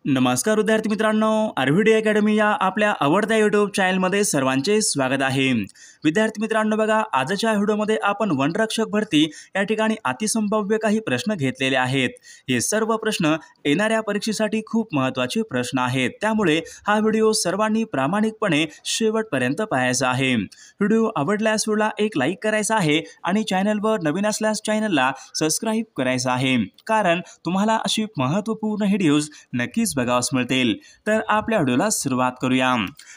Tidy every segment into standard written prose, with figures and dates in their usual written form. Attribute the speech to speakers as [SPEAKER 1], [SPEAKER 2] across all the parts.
[SPEAKER 1] नमस्कार विद्यार्थी मित्रांनो, आरव्हीडी अकॅडमी या आपल्या आवडत्या यूट्यूब चॅनलमध्ये सर्वांचे स्वागत आहे। विद्यार्थी मित्रांनो, बघा आजच्या व्हिडिओमध्ये आपण वनरक्षक भरती या ठिकाणी अतिसंभाव्य काही प्रश्न घेतलेले आहेत। हे सर्व प्रश्न येणाऱ्या परीक्षेसाठी खूप महत्त्वाचे प्रश्न आहेत, त्यामुळे हा व्हिडिओ सर्वांनी प्रामाणिकपणे शेवटपर्यंत पाहायचा आहे। व्हिडिओ आवडल्यास व्हिडिओला एक लाईक करायचा आहे आणि चॅनलवर नवीन असल्यास चॅनलला सबस्क्राइब करायचं आहे, कारण तुम्हाला अशी महत्त्वपूर्ण व्हिडिओज नक्कीच बघावयास मिळतील। तर आपल्या व्हिडिओला सुरुवात करूया।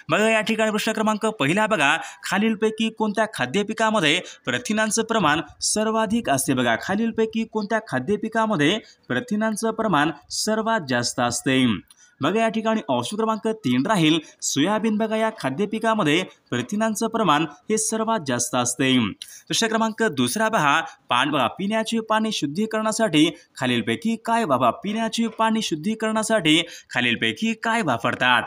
[SPEAKER 1] बघा या ठिकाणी प्रश्न क्रमांक पहिला बघा, खालीलपैकी कोणत्या खाद्यपिकामध्ये प्रथिनांचं प्रमाण सर्वाधिक असते? बघा खालीलपैकी कोणत्या खाद्यपिकामध्ये प्रथिनांचं प्रमाण सर्वात जास्त असते? बघा या ठिकाणी ऑप्शन क्रमांक 3 राहील सोयाबीन। बघा या खाद्यपिकामध्ये प्रथिनांचं प्रमाण हे सर्वात जास्त असते। प्रश्न क्रमांक दुसरा बघा, बघा पिण्याचे पाणी शुद्धीकरणासाठी खालीलपैकी काय पिण्याचे पाणी शुद्धीकरणासाठी खालीलपैकी काय वापरतात?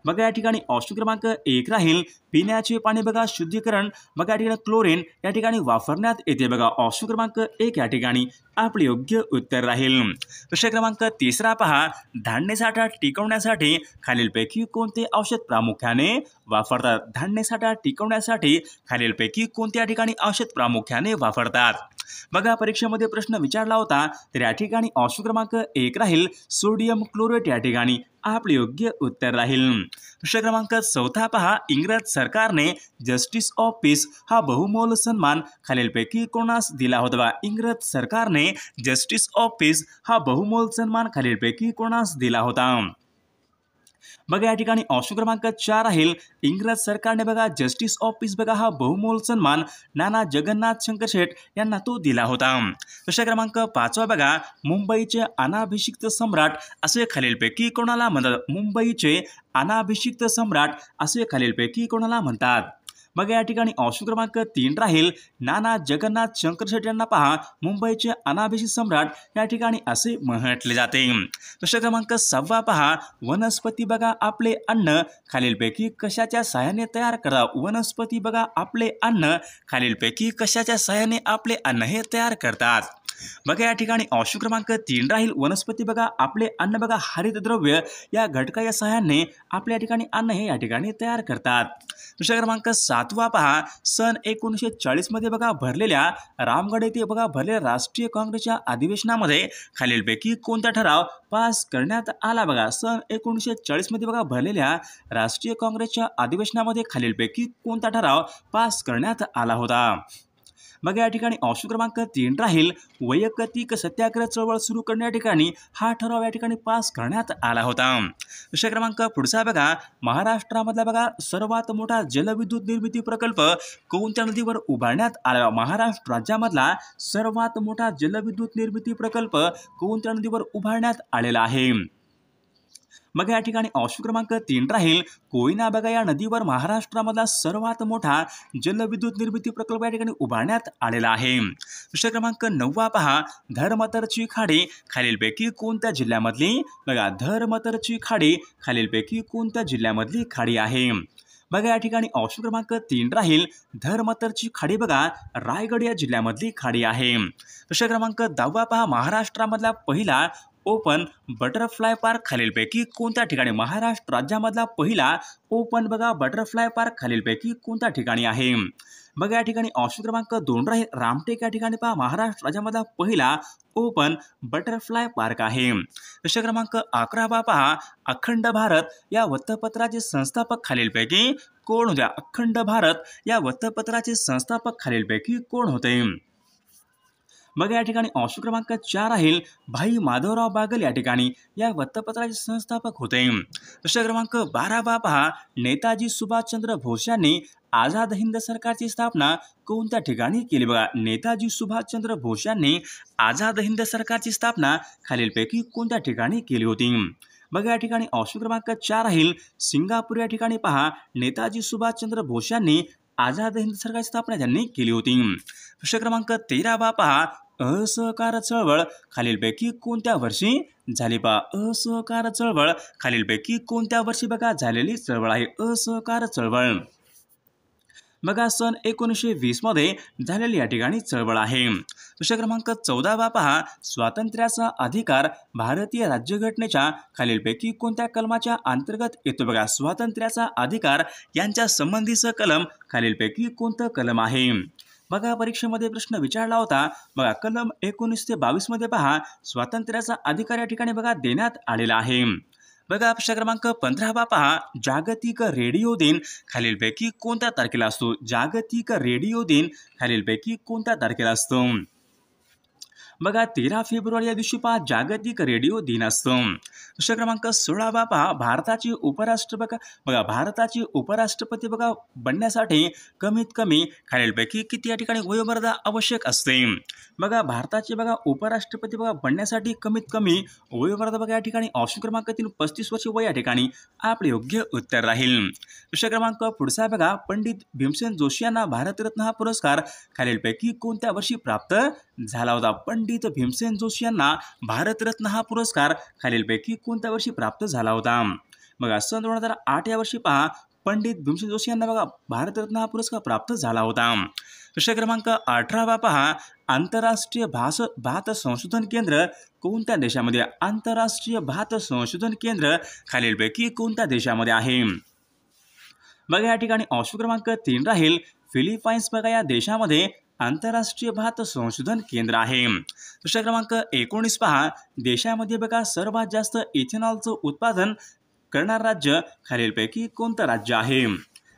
[SPEAKER 1] बघा या ठिकाणी ऑप्शन क्रमांक 1 राहील पिण्याचे पाणी बघा शुद्धीकरण बघा या ठिकाणी क्लोरीन या ठिकाणी वापरण्यात येते। बघा ऑप्शन क्रमांक 1 या ठिकाणी आपले योग्य उत्तर राहील। प्रश्न क्रमांक तिसरा पहा, धान्य साठा टिकवण्यासाठी खालीलपैकी कोणते औषध प्रामुख्याने वापरतात? धान्य साठा टिकवण्यासाठी खालीलपैकी कोणत्या ठिकाणी औषध प्रामुख्याने वापरतात? बघा परीक्षेमध्ये प्रश्न विचारला होता, तर या ठिकाणी ऑप्शन क्रमांक 1 राहील सोडियम क्लोरेट या ठिकाणी आपले योग्य उत्तर राहील। प्रश्न क्रमांक 4 पहा, इंग्रज सरकारने जस्टिस ऑफ पीस हा बहुमोल सन्मान खालीलपैकी कोणास दिला होता? इंग्रज सरकारने जस्टिस ऑफ पीस हा बहुमोल सन्मान खालीलपैकी कोणास दिला होता? बघा या ठिकाणी ऑप्शन क्रमांक 4 राहील इंग्रज सरकारने बघा जस्टिस ऑफ पीस बघा हा बहुमोल सन्मान नाना जगन्नाथ शंकरशेठ यांना तो दिला होता। प्रश्न क्रमांक 5 बघा, मुंबईचे अनाभिषिक्त सम्राट असे खालीलपैकी कोणाला म्हणतात? मुंबईचे अनाभिषिक्त सम्राट असे खालीलपैकी कोणाला म्हणतात? बघा या ठिकाणी ऑप्शन क्रमांक 3 राहील नाना जगन्नाथ शंकरशेठ यांना पहा मुंबईचे अनाभिषिक्त सम्राट या ठिकाणी असे म्हटले जाते। प्रश्न क्रमांक 6 पहा, वनस्पती बघा आपले अन्न खालीलपैकी कशाच्या सहाय्याने तयार करतात? वनस्पती बघा आपले अन्न खालीलपैकी कशाच्या सहाय्याने आपले अन्न हे तयार करतात? बघा या ठिकाणी ऑप्शन क्रमांक 3 राहील वनस्पती बघा आपले अन्न बघा हरितद्रव्य या घटकाच्या सहाय्याने आपल्या ठिकाणी अन्न हे या ठिकाणी तयार करतात। प्रश्न क्रमांक 7 पहा, सन 1940 मध्ये बघा भरलेल्या रामगढ येथे बघा भरलेल्या राष्ट्रीय काँग्रेसच्या अधिवेशनामध्ये खालीलपैकी कोणता ठराव पास करण्यात आला? बघा सन 1940 मध्ये बघा भरलेल्या राष्ट्रीय काँग्रेसच्या अधिवेशनामध्ये खालीलपैकी कोणता ठराव पास करण्यात आला होता? बघा या ठिकाणी ऑप्शन क्रमांक 3 राहील वैयक्तिक सत्याग्रह चळवळ सुरू करण्या ठिकाणी हा ठराव या ठिकाणी पास करण्यात आला होता। प्रश्न क्रमांक पुढचा बघा, महाराष्ट्रामधला बघा सर्वात मोठा जलविद्युत निर्मिती प्रकल्प कोणत्या नदीवर उभारण्यात आला? महाराष्ट्र राज्यामधला सर्वात मोठा जलविद्युत निर्मिती प्रकल्प कोणत्या नदीवर उभारण्यात आलेला आहे? बघा या ठिकाणी ऑप्शन क्रमांक 3 राहील कोयना। बघा या नदीवर महाराष्ट्रामधला सर्वात मोठा जलविद्युत निर्मिती प्रकल्प या ठिकाणी उभारण्यात आलेला आहे। प्रश्न क्रमांक 9 पहा, धर्मतरची खाडी खालीलपैकी कोणत्या जिल्ह्यामधली? बघा धर्मतरची खाडी खालीलपैकी कोणत्या जिल्ह्यामधली खाडी आहे? बघा या ठिकाणी ऑप्शन क्रमांक 3 राहील धर्मतरची खाडी बघा रायगड या जिल्ह्यामधली खाडी आहे। प्रश्न क्रमांक 10 पहा, महाराष्ट्रामधला पहिला ओपन बटरफ्लाय पार्क खालीलपैकी कोणत्या ठिकाणी? महाराष्ट्र राज्यामधला पहिला ओपन बघा बटरफ्लाय पार्क खालीलपैकी कोणत्या ठिकाणी आहे? बघा या ठिकाणी ऑप्शन क्रमांक 2 राहील रामटेक या ठिकाणी पहा महाराष्ट्र राज्यामधला पहिला ओपन बटरफ्लाय पार्क आहे। प्रश्न क्रमांक 11 पहा, अखंड भारत या वृत्तपत्राचे संस्थापक खालीलपैकी कोण होते? अखंड भारत या वृत्तपत्राचे संस्थापक खालीलपैकी कोण होते? बघा या ठिकाणी ऑप्शन क्रमांक 4 राहील भाई माधवराव बागल या ठिकाणी या वृत्तपत्राचे संस्थापक होते। प्रश्न क्रमांक 12 पहा, नेताजी सुभाषचंद्र बोस यांनी आझाद हिंद सरकारची स्थापना कोणत्या ठिकाणी केली? बघा नेताजी सुभाषचंद्र बोस यांनी आझाद हिंद सरकारची स्थापना खालीलपैकी कोणत्या ठिकाणी केली होती? बघा या ठिकाणी ऑप्शन क्रमांक 4 राहील सिंगापूर या ठिकाणी पहा नेताजी सुभाषचंद्र बोस यांनी आझाद हिंद सरकारची स्थापना त्यांनी केली होती। प्रश्न क्रमांक 13 पहा, असहकार चळवळ खालीलपैकी कोणत्या वर्षी झाली? पहा असहकार चळवळ खालीलपैकी कोणत्या वर्षी बघा झालेली चळवळ आहे असहकार चळवळ? बघा सन 1920 मध्ये झालेली या ठिकाणी चळवळ आहे। प्रश्न क्रमांक 14 पहा, स्वातंत्र्याचा अधिकार भारतीय राज्यघटनेच्या खालीलपैकी कोणत्या कलमाच्या अंतर्गत येतो? बघा स्वातंत्र्याचा अधिकार यांच्या संबंधीचं कलम खालीलपैकी कोणतं कलम आहे? बघा परीक्षेमध्ये प्रश्न विचारला होता। बघा कलम 19 ते 22 मध्ये पहा स्वातंत्र्याचा अधिकार या ठिकाणी बघा देण्यात आलेला आहे। बघा प्रश्न क्रमांक 15 पहा, जागतिक रेडिओ दिन खालीलपैकी कोणत्या तारखेला असतो? जागतिक रेडिओ दिन खालीलपैकी कोणत्या तारखेला असतो? बघा 13 फेब्रुवारी या दिवशी पहा जागतिक रेडिओ दिन असतो। प्रश्न क्रमांक 16 पहा, भारताचे उपराष्ट्रपती बघा बनण्यासाठी कमीत कमी खालीलपैकी किती या ठिकाणी वयोमर्यादा आवश्यक असते? बघा भारताचे बघा उपराष्ट्रपती बघा बनण्यासाठी कमीत कमी वयोमर्यादा बघा या ठिकाणी ऑप्शन क्रमांक 3 35 वर्ष वय या ठिकाणी आपले योग्य उत्तर राहील। प्रश्न क्रमांक पुढचा बघा, पंडित भीमसेन जोशी यांना भारतरत्न हा पुरस्कार खालीलपैकी कोणत्या वर्षी प्राप्त झाला होता? पंडित भीमसेन जोशी यांना भारतरत्न हा पुरस्कार खालीलपैकी कोणत्या वर्षी प्राप्त झाला होता? बघा सन 2008 या वर्षी पहा पंडित भीमसेन जोशी यांना बघा भारतरत्न हा पुरस्कार प्राप्त झाला होता। प्रश्न क्रमांक 18 पहा, आंतरराष्ट्रीय भात संशोधन केंद्र कोणत्या देशामध्ये? आंतरराष्ट्रीय भात संशोधन केंद्र खालीलपैकी कोणत्या देशामध्ये आहे? बघा या ठिकाणी ऑप्शन क्रमांक 3 राहील फिलिपाईन्स बघा या देशामध्ये आंतरराष्ट्रीय भात संशोधन केंद्र आहे। प्रश्न क्रमांक 19 पहा, देशामध्ये बघा सर्वात जास्त इथेनॉलचं उत्पादन करणारं राज्य खालीलपैकी कोणतं राज्य आहे?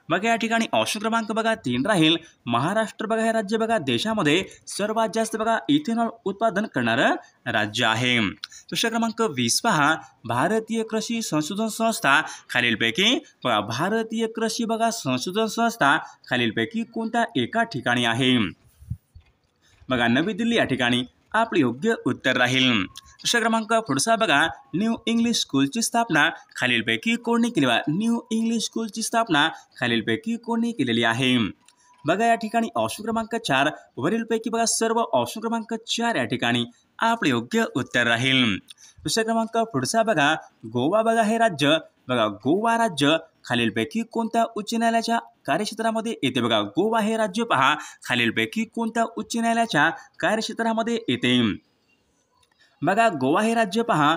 [SPEAKER 1] बघा या ठिकाणी ऑप्शन क्रमांक बघा 3 राहील महाराष्ट्र बघा हे राज्य बघा देशामध्ये सर्वात जास्त बघा इथेनॉल उत्पादन करणारं राज्य आहे। प्रश्न क्रमांक 20 पहा, भारतीय कृषी संशोधन संस्था खालीलपैकी बघा भारतीय कृषी बघा संशोधन संस्था खालीलपैकी कोणत्या एका ठिकाणी आहे? बघा नवी दिल्ली या ठिकाणी आपले योग्य उत्तर राहील। प्रश्न क्रमांक पुढचा बघा, न्यू इंग्लिश स्कूलची स्थापना खालीलपैकी कोणी केली? न्यू इंग्लिश स्कूलची स्थापना खालीलपैकी कोणी केलेली आहे? बघा या ठिकाणी ऑप्शन क्रमांक 4 वरीलपैकी बघा सर्व ऑप्शन क्रमांक 4 या ठिकाणी आपले योग्य उत्तर राहील। प्रश्न क्रमांक पुढचा बघा, गोवा बघा हे राज्य बघा गोवा राज्य खालीलपैकी कोणत्या उच्च न्यायालयाच्या कार्यक्षेत्रामध्ये येते? बघा गोवा हे राज्य पहा खालीलपैकी कोणत्या उच्च न्यायालयाच्या कार्यक्षेत्रामध्ये येते? बघा गोवा हे राज्य पहा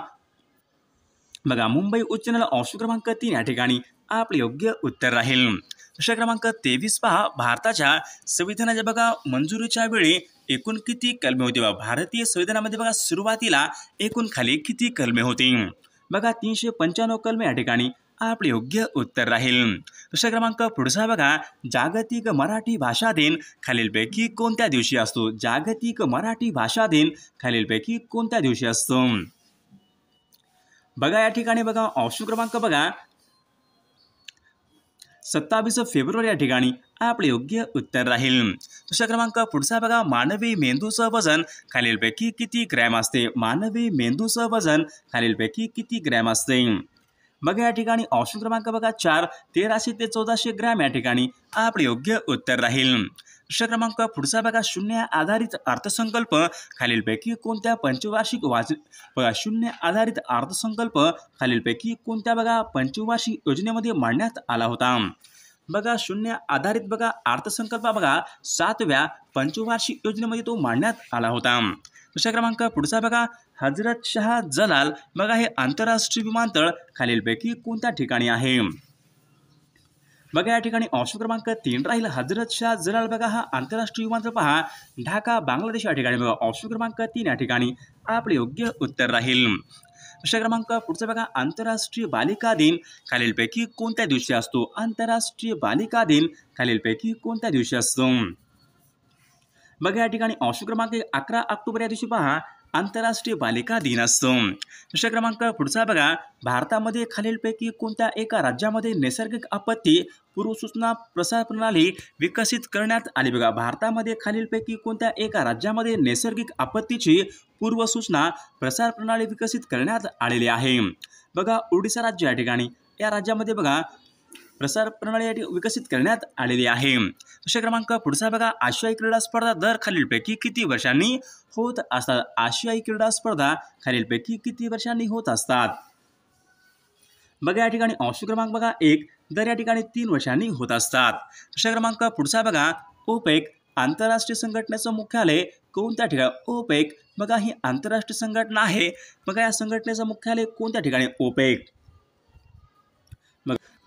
[SPEAKER 1] बघा मुंबई उच्च न्यायालय ऑप्शन क्रमांक 3 या ठिकाणी आपले योग्य उत्तर राहील। प्रश्न क्रमांक 23 पहा, भारताच्या संविधानाच्या बघा मंजुरीच्या वेळी एकूण किती कलमे होती? भारतीय संविधानामध्ये बघा सुरुवातीला एकूण खाली किती कलमे होती? बघा 395 कलमे या ठिकाणी आपले योग्य उत्तर राहील। प्रश्न क्रमांक पुढचा बघा, जागतिक मराठी भाषा दिन खालीलपैकी कोणत्या दिवशी असतो? जागतिक मराठी भाषा दिन खालीलपैकी कोणत्या दिवशी असतो? बघा या ठिकाणी बघा ऑप्शन क्रमांक बघा 27 फेब्रुवारी या ठिकाणी आपले योग्य उत्तर राहील। प्रश्न क्रमांक पुढचा बघा, मानवी मेंदूचं वजन खालीलपैकी किती ग्रॅम असते? मानवी मेंदूचं वजन खालीलपैकी किती ग्रॅम असते? बघा या ठिकाणी ऑप्शन क्रमांक बघा 4 1300 ते 1400 ग्रॅम या ठिकाणी आपले योग्य उत्तर राहील। प्रश्न क्रमांक पुढचा बघा, शून्य आधारित अर्थसंकल्प खालीलपैकी कोणत्या पंचवार्षिक बघा शून्य आधारित अर्थसंकल्प खालीलपैकी कोणत्या बघा पंचवार्षिक योजनेमध्ये मांडण्यात आला होता? बघा शून्य आधारित बघा अर्थसंकल्प बघा 7व्या पंचवार्षिक योजनेमध्ये तो मांडण्यात आला होता। प्रश्न क्रमांक पुढचा बघा, हजरत शाह जलाल बघा हे आंतरराष्ट्रीय विमानतळ खालीलपैकी कोणत्या ठिकाणी आहे? बघा या ठिकाणी ऑप्शन क्रमांक 3 राहील हजरत शाह जलाल बघा हा आंतरराष्ट्रीय विमानतळ पहा ढाका बांगलादेश या ठिकाणी बघा ऑप्शन क्रमांक 3 या ठिकाणी आपले योग्य उत्तर राहील। प्रश्न क्रमांक पुढचा बघा, आंतरराष्ट्रीय बालिका दिन खालीलपैकी कोणत्या दिवशी असतो? आंतरराष्ट्रीय बालिका दिन खालीलपैकी कोणत्या दिवशी असतो? बघा या ठिकाणी ऑप्शन क्रमांक 11 ऑक्टोबर या दिवशी पहा आंतरराष्ट्रीय बालिका दिन असतो। प्रश्न क्रमांक पुढचा बघा, भारतामध्ये खालीलपैकी कोणत्या एका राज्यामध्ये नैसर्गिक आपत्ती पूर्वसूचना प्रसार प्रणाली विकसित करण्यात आली? बघा भारतामध्ये खालीलपैकी कोणत्या एका राज्यामध्ये नैसर्गिक आपत्तीची पूर्वसूचना प्रसार प्रणाली विकसित करण्यात आलेली आहे? बघा ओडिशा राज्य या ठिकाणी या राज्यामध्ये बघा प्रसार प्रणाली विकसित करण्यात आलेली आहे। प्रश्न क्रमांक पुढचा बघा, आशियाई क्रीडा स्पर्धा दर खालीलपैकी किती वर्षांनी होत असतात? आशियाई क्रीडा स्पर्धा खालीलपैकी किती वर्षांनी होत असतात? बघा या ठिकाणी ऑप्शन क्रमांक बघा 1 दर या ठिकाणी 3 वर्षांनी होत असतात. प्रश्न क्रमांक पुढचा बघा ओपेक आंतरराष्ट्रीय संघटनेचं मुख्यालय कोणत्या ठिकाणी? ओपेक बघा ही आंतरराष्ट्रीय संघटना आहे. बघा या संघटनेचं मुख्यालय कोणत्या ठिकाणी? ओपेक.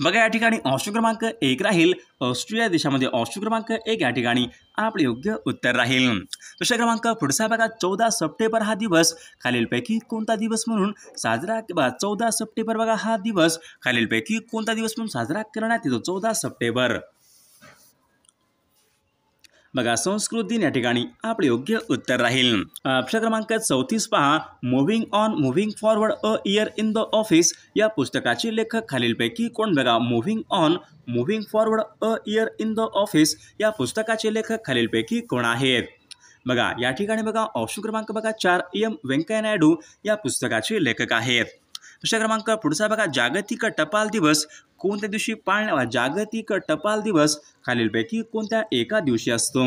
[SPEAKER 1] बघा या ठिकाणी ऑप्शन क्रमांक 1 राहील ऑस्ट्रिया देशामध्ये. ऑप्शन क्रमांक 1 या ठिकाणी आपले योग्य उत्तर राहील. प्रश्न क्रमांक पुढचा बघा 14 सप्टेंबर हा दिवस खालीलपैकी कोणता दिवस म्हणून साजरा 14 सप्टेंबर बघा हा दिवस खालीलपैकी कोणता दिवस म्हणून साजरा करण्यात येतो? 14 सप्टेंबर. बघा संस्कृत दिन या ठिकाणी आपले योग्य उत्तर राहील. प्रश्न क्रमांक 34 पहा moving on moving forward a year in the office या पुस्तकाचे लेखक खालीलपैकी कोण? बघा moving on moving forward a year in the office या पुस्तकाचे लेखक खालीलपैकी कोण आहेत? बघा या ठिकाणी बघा ऑप्शन क्रमांक बघा 4 एम व्यंकय्या नायडू या पुस्तकाचे लेखक आहेत. प्रश्न क्रमांक पुढचा बघा जागतिक टपाल दिवस कोणत्या दिवशी पाळण्यात? जागतिक टपाल दिवस खालीलपैकी कोणत्या एका दिवशी असतो?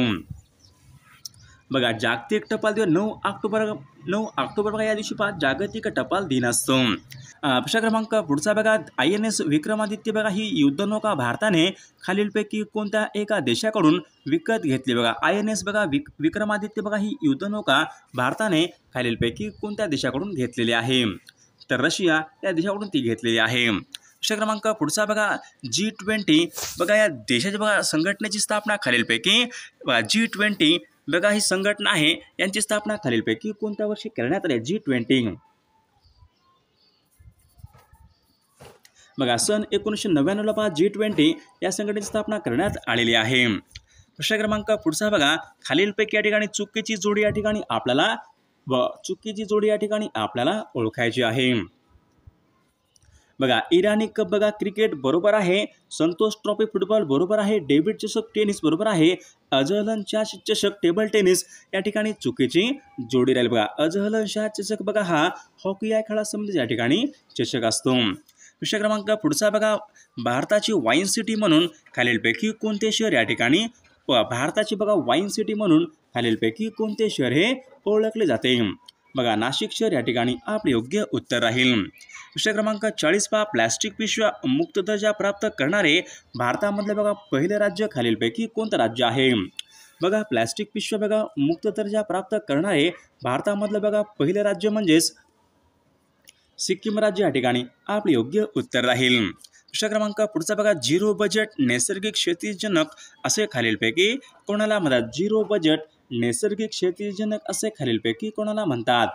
[SPEAKER 1] बघा जागतिक टपाल दिवस 9 ऑक्टोबर बघा या दिवशी जागतिक टपाल दिन असतो. प्रश्न क्रमांक पुढचा बघा INS विक्रमादित्य बघा ही युद्धनौका भारताने खालीलपैकी कोणत्या एका देशाकडून विकत घेतली? बघा INS बघा विक्रमादित्य बघा ही युद्धनौका भारताने खालीलपैकी कोणत्या देशाकडून घेतलेली आहे? तर रशिया या देशाकडून ती घेतलेली आहे. प्रश्न क्रमांक पुढचा बघा G20 बघा या देशाच्या बघा संघटनेची स्थापना खालीलपैकी G20 बघा ही संघटना आहे यांची स्थापना खालीलपैकी कोणत्या वर्षी करण्यात आली? G20 बघा सन 1999 ला G20 या संघटनेची स्थापना करण्यात आलेली आहे. प्रश्न क्रमांक पुढचा बघा खालीलपैकी या ठिकाणी चुकीची जोडी या ठिकाणी आपल्याला ओळखायची आहे. बघा इराणी कप बघा क्रिकेट बरोबर आहे. संतोष ट्रॉफी फुटबॉल बरोबर आहे. डेव्हिड चषक टेनिस बरोबर आहे. अझलन शाह चषक टेबल टेनिस या ठिकाणी चुकीची जोडी राहील. बघा अझलन शाह चषक बघा हा हॉकी या खेळासंबंधी या ठिकाणी चषक असतो. प्रश्न क्रमांक पुढचा बघा भारताची वाईन सिटी म्हणून खालीलपैकी कोणते शहर या ठिकाणी? भारताची बघा वाईन सिटी म्हणून खालीलपैकी कोणते शहर हे ओळखले जाते? बघा नाशिक शहर या ठिकाणी आपले योग्य उत्तर राहील. प्रश्न क्रमांक 40 पहा प्लॅस्टिक पिशव्या मुक्त दर्जा प्राप्त करणारे भारतामधले बघा पहिले राज्य खालीलपैकी कोणतं राज्य आहे? बघा प्लॅस्टिक पिशव्या बघा मुक्त दर्जा प्राप्त करणारे भारतामधलं बघा पहिले राज्य म्हणजेच सिक्कीम राज्य या ठिकाणी आपले योग्य उत्तर राहील. प्रश्न क्रमांक पुढचा बघा झिरो बजेट नैसर्गिक शेतीजनक असे खालीलपैकी कोणाला म्हणतात? झिरो बजेट नैसर्गिक शेतीजनक असे खालीलपैकी कोणाला म्हणतात?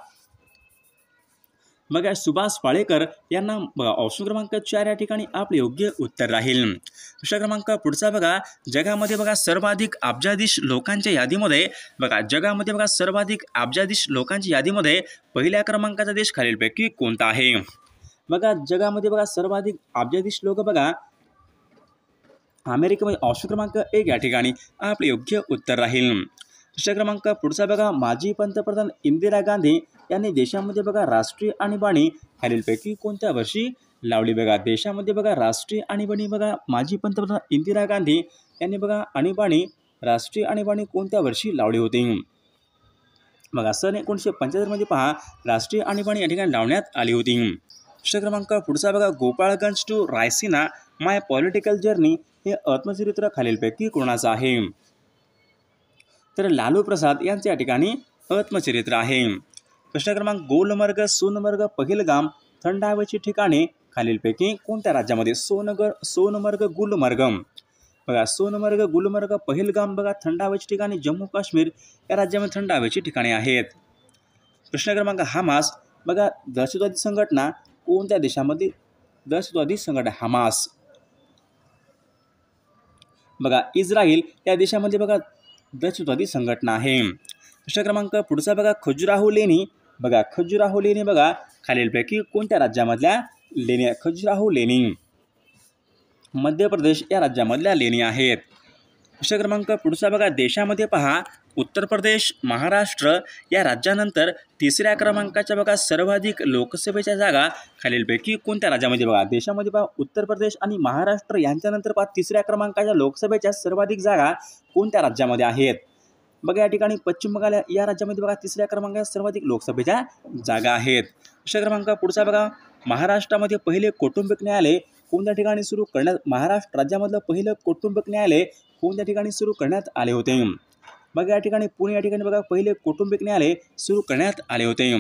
[SPEAKER 1] बघा सुभाष पाळेकर यांना बघा ऑप्शन क्रमांक 4 या ठिकाणी आपले योग्य उत्तर राहील. प्रश्न क्रमांक पुढचा बघा जगामध्ये बघा सर्वाधिक अब्जाधीश लोकांच्या यादीमध्ये बघा जगामध्ये बघा सर्वाधिक अब्जाधीश लोकांच्या यादीमध्ये पहिल्या क्रमांकाचा देश खालीलपैकी कोणता आहे? बघा जगामध्ये बघा सर्वाधिक अब्जाधीश लोक बघा अमेरिकेमध्ये ऑप्शन क्रमांक 1 या ठिकाणी आपले योग्य उत्तर राहील. प्रश्न क्रमांक पुढचा बघा माजी पंतप्रधान इंदिरा गांधी यांनी देशामध्ये बघा राष्ट्रीय आणीबाणी खालीलपैकी कोणत्या वर्षी लावली? बघा देशामध्ये बघा राष्ट्रीय आणीबाणी बघा माजी पंतप्रधान इंदिरा गांधी यांनी बघा राष्ट्रीय आणीबाणी कोणत्या वर्षी लावली होती? बघा सन 1975 मध्ये पहा राष्ट्रीय आणीबाणी या ठिकाणी लावण्यात आली होती. प्रश्न क्रमांक पुढचा बघा Gopalganj to Raisina my political journey हे आत्मचरित्र खालीलपैकी कोणाचं आहे? तर लालू प्रसाद यांचे या ठिकाणी आत्मचरित्र आहे. प्रश्न क्रमांक गुलमर्ग सोनमर्ग पहलगाम थंड हवेची ठिकाणे खालीलपैकी कोणत्या राज्यामध्ये? सोनमर्ग गुलमर्ग बघा सोनमर्ग गुलमर्ग पहलगाम बघा थंड हवेची ठिकाणे जम्मू काश्मीर या राज्यामध्ये थंड हवेची ठिकाणे आहेत. प्रश्न क्रमांक हमास बघा दहशतवादी संघटना कोणत्या देशामध्ये? दहशतवादी संघटना हमास बघा इस्रायल या देशामध्ये बघा दहशतवादी संघटना आहे. प्रश्न क्रमांक पुढचा बघा खजुराहो लेणी बघा खालीलपैकी कोणत्या राज्यामधल्या लेणी? खजुराहो लेणी मध्य प्रदेश या राज्यामधल्या लेणी आहेत. प्रश्न क्रमांक पुढचा बघा देशामध्ये पहा उत्तर प्रदेश महाराष्ट्र या राज्यानंतर तिसऱ्या क्रमांकाच्या बघा सर्वाधिक लोकसभेच्या जागा खालीलपैकी कोणत्या राज्यामध्ये? बघा देशामध्ये पहा उत्तर प्रदेश आणि महाराष्ट्र यांच्यानंतर पहा तिसऱ्या क्रमांकाच्या लोकसभेच्या सर्वाधिक जागा कोणत्या राज्यामध्ये आहेत? बघा या ठिकाणी पश्चिम बंगाल या राज्यामध्ये बघा तिसऱ्या क्रमांकाच्या सर्वाधिक लोकसभेच्या जागा आहेत. प्रश्न क्रमांक पुढचा बघा महाराष्ट्रामध्ये पहिले कौटुंबिक न्यायालय कोणत्या ठिकाणी सुरू करण्यात महाराष्ट्र राज्यामधलं पहिलं कौटुंबिक न्यायालय कोणत्या ठिकाणी सुरू करण्यात आले होते? बघा या ठिकाणी पुणे या ठिकाणी बघा पहिले कौटुंबिक न्यायालय सुरू करण्यात आले होते.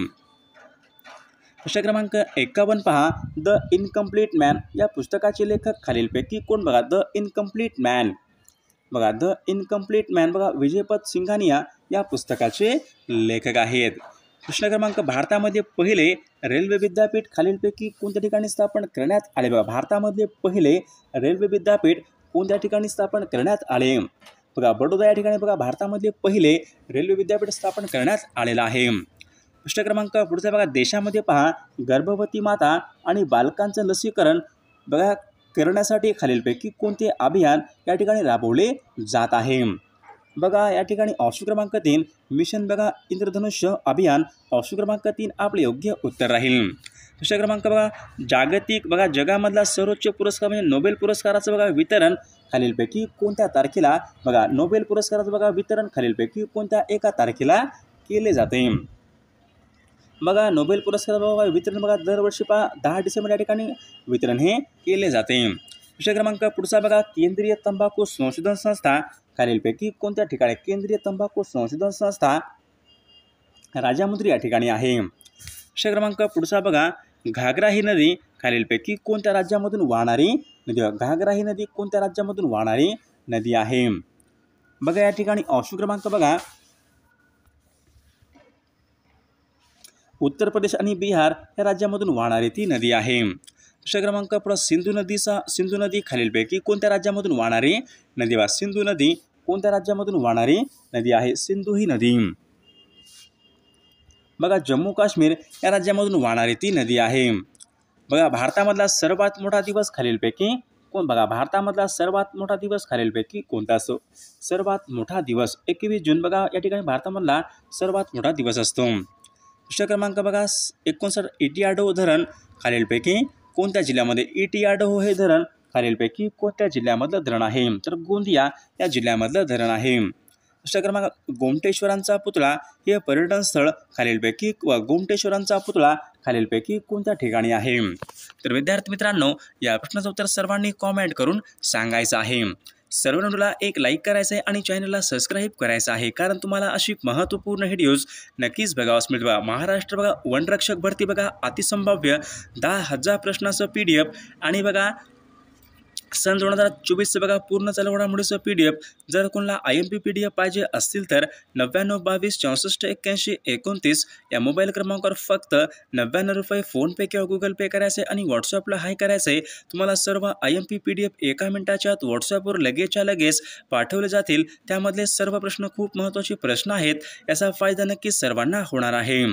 [SPEAKER 1] प्रश्न क्रमांक 51 पहा, द इनकम्प्लीट मॅन या पुस्तकाचे लेखक खालीलपैकी कोण? बघा द इनकम्प्लीट मॅन. बघा द इनकम्प्लीट मॅन बघा विजयपत सिंघानिया या पुस्तकाचे लेखक आहेत. प्रश्न क्रमांक, भारतामध्ये पहिले रेल्वे विद्यापीठ खालीलपैकी कोणत्या ठिकाणी स्थापन करण्यात आले? बघा भारतामधले पहिले रेल्वे विद्यापीठ कोणत्या ठिकाणी स्थापन करण्यात आले? बघा बडोदा या ठिकाणी बघा भारतामधले पहिले रेल्वे विद्यापीठ स्थापन करण्यात आलेलं आहे. प्रश्न क्रमांक पुढचा बघा, देशामध्ये पहा गर्भवती माता आणि बालकांचं लसीकरण बघा करण्यासाठी खालीलपैकी कोणते अभियान या ठिकाणी राबवले जात आहे? बघा या ठिकाणी ऑप्शन क्रमांक 3 मिशन बघा इंद्रधनुष्य अभियान. ऑप्शन क्रमांक 3 आपले योग्य उत्तर राहील. प्रश्न क्रमांक बघा, जागतिक बघा जगामधला सर्वोच्च पुरस्कार म्हणजे नोबेल पुरस्काराचं बघा वितरण खालीलपैकी कोणत्या तारखेला? बघा नोबेल पुरस्काराचं बघा वितरण खालीलपैकी कोणत्या एका तारखेला केले जाते? बघा नोबेल पुरस्कार बघा वितरण बघा दरवर्षी 10 डिसेंबर या ठिकाणी वितरण हे केले जाते. विषय क्रमांक पुढचा बघा, केंद्रीय तंबाखू संशोधन संस्था खालीलपैकी कोणत्या ठिकाणी? केंद्रीय तंबाखू संशोधन संस्था राजामुंद्री या ठिकाणी आहे. विषय क्रमांक पुढचा बघा, घागरा ही नदी खालीलपैकी कोणत्या राज्यामधून वाहणारी नदी? घागरा ही नदी कोणत्या राज्यामधून वाहणारी नदी आहे? बघा या ठिकाणी ऑप्शन क्रमांक बघा उत्तर प्रदेश आणि बिहार या राज्यामधून वाहणारी ती नदी आहे. विषय क्रमांक पुढे सिंधू नदी खालीलपैकी कोणत्या राज्यामधून वाहणारी नदी? वा सिंधू नदी कोणत्या राज्यामधून वाहणारी नदी आहे? सिंधू ही नदी बघा जम्मू काश्मीर या राज्यामधून वाहणारी ती नदी आहे. बघा भारतामधला सर्वात मोठा दिवस खालीलपैकी कोण? बघा भारतामधला सर्वात मोठा दिवस खालीलपैकी कोणता असतो? सर्वात मोठा दिवस 21 जून बघा या ठिकाणी भारतामधला सर्वात मोठा दिवस असतो. विषय क्रमांक बघा 59 इटियाडो धरण खालीलपैकी कोणत्या जिल्ह्यामध्ये? इटियाडो हे धरण खालीलपैकी कोणत्या जिल्ह्यामधलं धरण आहे? तर गोंदिया या जिल्ह्यामधलं धरण आहे. विषय क्रमांक गोमटेश्वरांचा पुतळा हे पर्यटन स्थळ खालीलपैकी गोमटेश्वरांचा पुतळा खालीलपैकी कोणत्या ठिकाणी आहे? तर विद्यार्थी मित्रांनो या प्रश्नाचं उत्तर सर्वांनी कॉमेंट करून सांगायचं आहे. सर्व व्हिडिओला एक लाईक करायचं आहे आणि चॅनलला सबस्क्राईब करायचं आहे, कारण तुम्हाला अशी महत्त्वपूर्ण व्हिडिओज नक्कीच बघावास मिळतील. बघा महाराष्ट्र बघा वनरक्षक भरती बघा अतिसंभाव्य 10,000 प्रश्नाचं PDF आणि बघा सन 2024 बघा पूर्ण चालू घडामोडीचं PDF. जर कोणाला IMP PDF पाहिजे असतील तर 99 22 64 81 29 या मोबाईल क्रमांकावर फक्त 99 रुपये फोनपे किंवा गुगल पे करायचे आणि व्हॉट्सअपला हाय करायचे. तुम्हाला सर्व IMP PDF एका मिनिटाच्या आत व्हॉट्सअपवर लगेचच्या लगेच पाठवले जातील. त्यामधले सर्व प्रश्न खूप महत्त्वाचे प्रश्न आहेत. याचा फायदा नक्कीच सर्वांना होणार आहे.